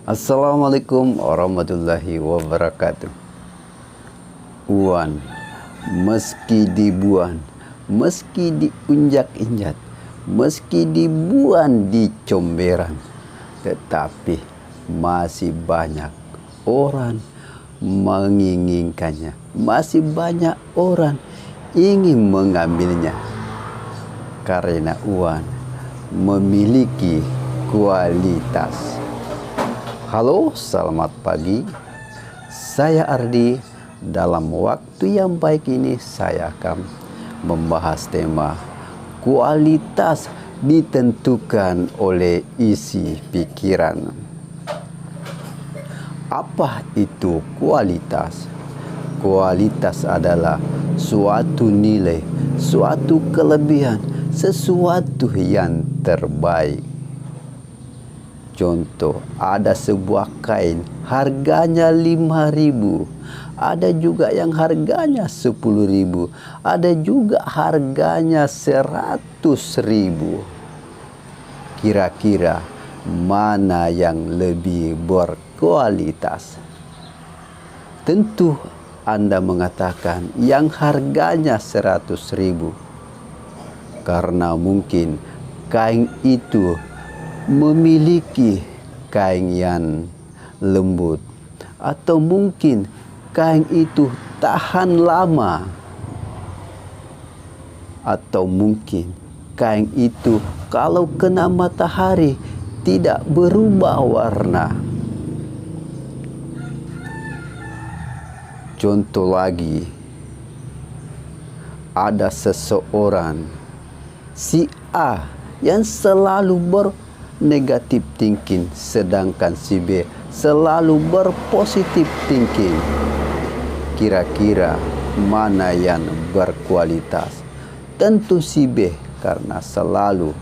Assalamualaikum warahmatullahi wabarakatuh. Uan, meski dibuan, meski diunjak-injak, meski dibuan di comberan, tetapi masih banyak orang menginginkannya, masih banyak orang ingin mengambilnya, karena uan memiliki kualitas. Halo, selamat pagi. Saya Ardi. Dalam waktu yang baik ini saya akan membahas tema kualitas ditentukan oleh isi pikiran. Apa itu kualitas? Kualitas adalah suatu nilai, suatu kelebihan, sesuatu yang terbaik. Contoh, ada sebuah kain harganya 5.000, ada juga yang harganya 10.000, ada juga harganya 100.000. Kira-kira mana yang lebih berkualitas? Tentu Anda mengatakan yang harganya 100.000, karena mungkin kain itu memiliki kain yang lembut, atau mungkin kain itu tahan lama, atau mungkin kain itu kalau kena matahari tidak berubah warna. Contoh lagi, ada seseorang si A yang selalu negatif thinking, sedangkan si B selalu berpositif thinking. Kira-kira mana yang berkualitas? Tentu si B, karena selalu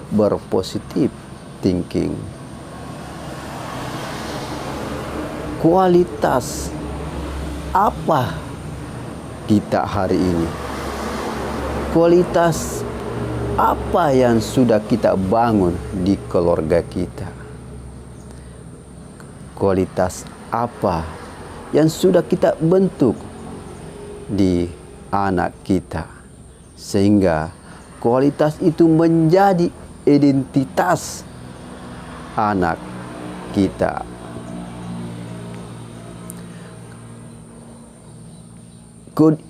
berpositif thinking. Kualitas apa kita hari ini? Kualitas apa yang sudah kita bangun di keluarga kita? Kualitas apa yang sudah kita bentuk di anak kita, sehingga kualitas itu menjadi identitas anak kita.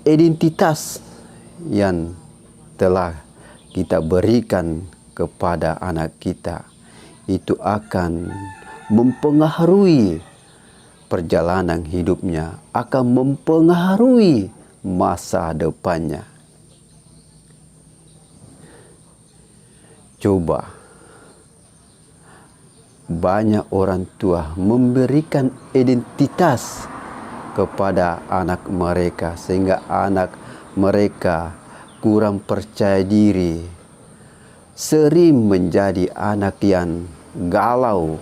Identitas yang telah kita berikan kepada anak kita itu akan mempengaruhi perjalanan hidupnya, akan mempengaruhi masa depannya. Coba, banyak orang tua memberikan identitas kepada anak mereka, sehingga anak mereka kurang percaya diri, sering menjadi anak yang galau,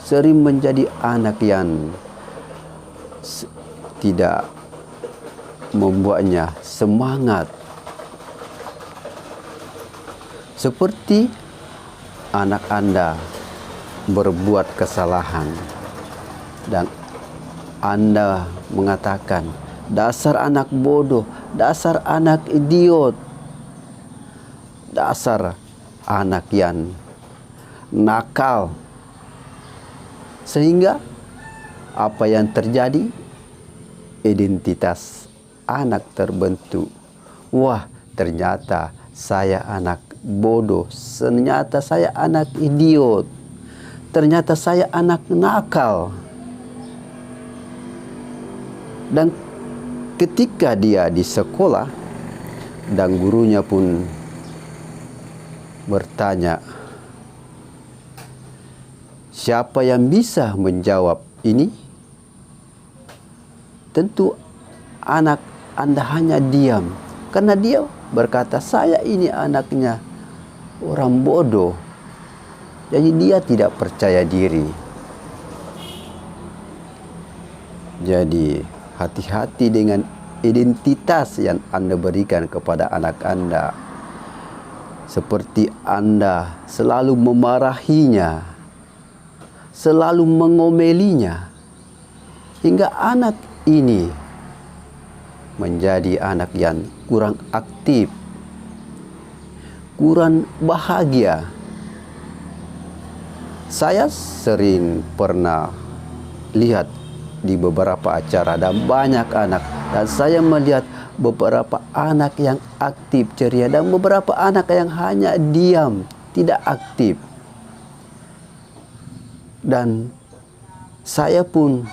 sering menjadi anak yang tidak membuatnya semangat. Seperti anak Anda berbuat kesalahan dan Anda mengatakan, dasar anak bodoh, dasar anak idiot, dasar anak yang nakal. Sehingga apa yang terjadi? Identitas anak terbentuk. Wah, ternyata saya anak bodoh, ternyata saya anak idiot, ternyata saya anak nakal. Dan ketika dia di sekolah dan gurunya pun bertanya, siapa yang bisa menjawab ini? Tentu anak Anda hanya diam, karena dia berkata, saya ini anaknya orang bodoh. Jadi dia tidak percaya diri. Jadi hati-hati dengan identitas yang Anda berikan kepada anak Anda. Seperti Anda selalu memarahinya, selalu mengomelinya, hingga anak ini menjadi anak yang kurang aktif, kurang bahagia. Saya sering pernah lihat di beberapa acara dan banyak anak, dan saya melihat beberapa anak yang aktif, ceria, dan beberapa anak yang hanya diam, tidak aktif. Dan saya pun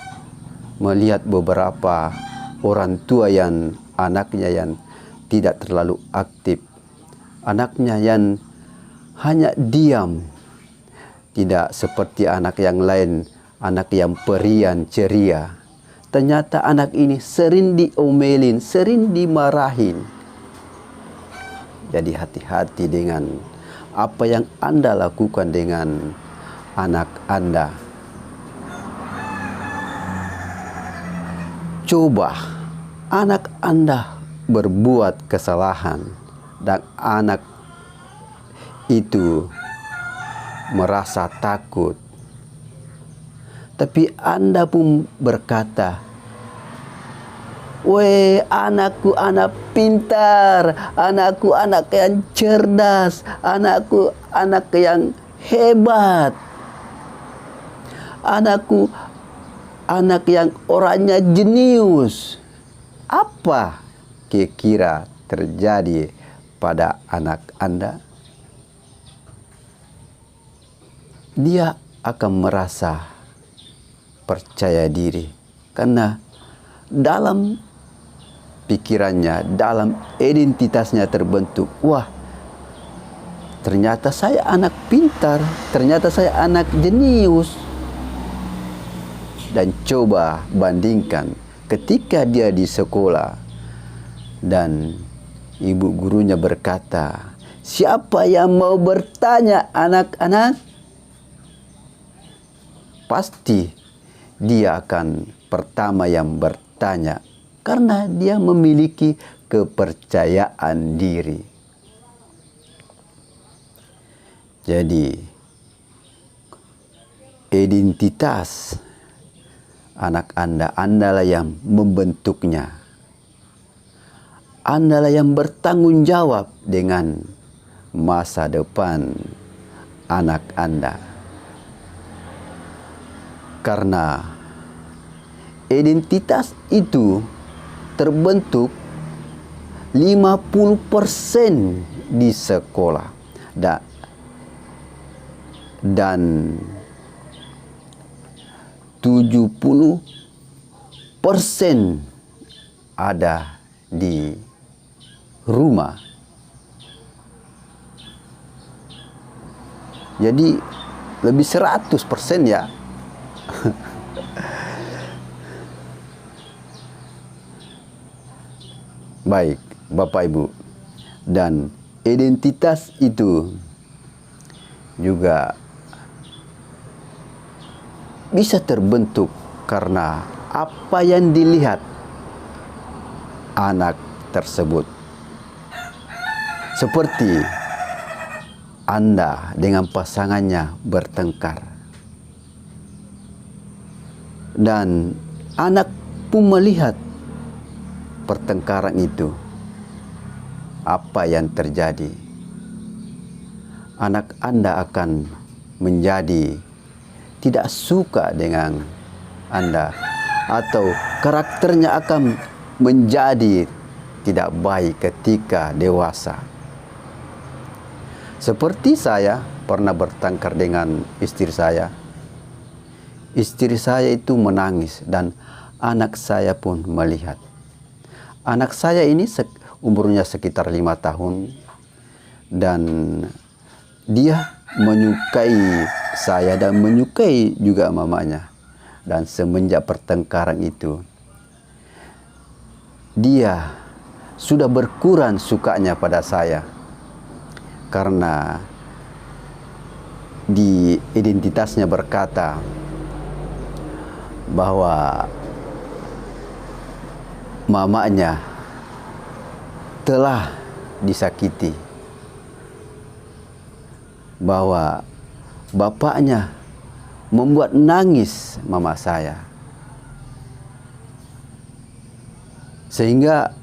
melihat beberapa orang tua yang anaknya yang tidak terlalu aktif, anaknya yang hanya diam, tidak seperti anak yang lain, anak yang periang, ceria. Ternyata anak ini sering diomelin, sering dimarahin. Jadi hati-hati dengan apa yang Anda lakukan dengan anak Anda. Coba anak Anda berbuat kesalahan dan anak itu merasa takut, tapi Anda pun berkata, "Weh, anakku anak pintar, anakku anak yang cerdas, anakku anak yang hebat, anakku anak yang orangnya jenius." Apa kira-kira terjadi pada anak Anda? Dia akan merasa percaya diri karena dalam pikirannya, dalam identitasnya terbentuk, wah, ternyata saya anak pintar, ternyata saya anak jenius. Dan coba bandingkan ketika dia di sekolah dan ibu gurunya berkata, "Siapa yang mau bertanya anak-anak?" Pasti dia akan pertama yang bertanya karena dia memiliki kepercayaan diri. Jadi identitas anak Anda lah yang membentuknya. Anda lah yang bertanggung jawab dengan masa depan anak Anda. Karena identitas itu terbentuk 50% di sekolah dan 70% ada di rumah. Jadi lebih 100% ya. Baik, Bapak Ibu. Dan identitas itu juga bisa terbentuk karena apa yang dilihat anak tersebut. Seperti Anda dengan pasangannya bertengkar, dan anak pun melihat pertengkaran itu. Apa yang terjadi? Anak Anda akan menjadi tidak suka dengan Anda, atau karakternya akan menjadi tidak baik ketika dewasa. Seperti saya pernah bertengkar dengan istri saya. Istri saya itu menangis dan anak saya pun melihat. Anak saya ini umurnya sekitar 5 tahun dan dia menyukai saya dan menyukai juga mamanya. Dan semenjak pertengkaran itu, dia sudah berkurang sukanya pada saya. Karena di identitasnya berkata bahwa mamanya telah disakiti, bahwa bapaknya membuat nangis mama saya. Sehingga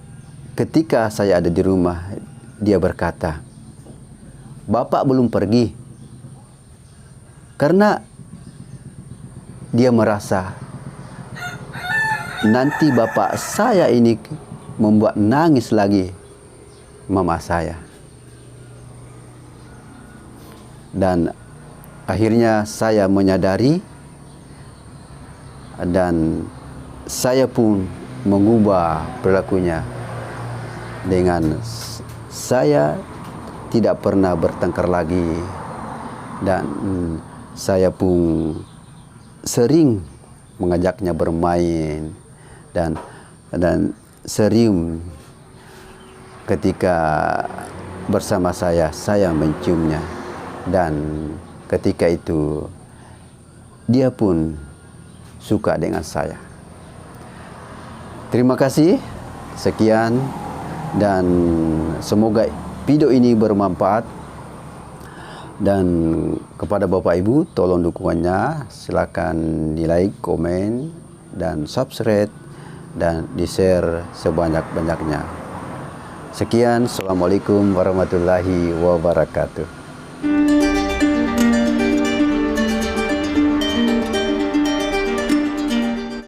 ketika saya ada di rumah, dia berkata, "Bapak belum pergi." Karena dia merasa nanti bapak saya ini membuat nangis lagi mama saya. Dan akhirnya saya menyadari dan saya pun mengubah perilakunya dengan saya tidak pernah bertengkar lagi, dan saya pun sering mengajaknya bermain dan sering ketika bersama saya menciumnya, dan ketika itu dia pun suka dengan saya. Terima kasih, sekian, dan semoga video ini bermanfaat. Dan kepada Bapak Ibu, tolong dukungannya, silakan di like, komen, dan subscribe, dan di share sebanyak-banyaknya. Sekian, Assalamualaikum warahmatullahi wabarakatuh.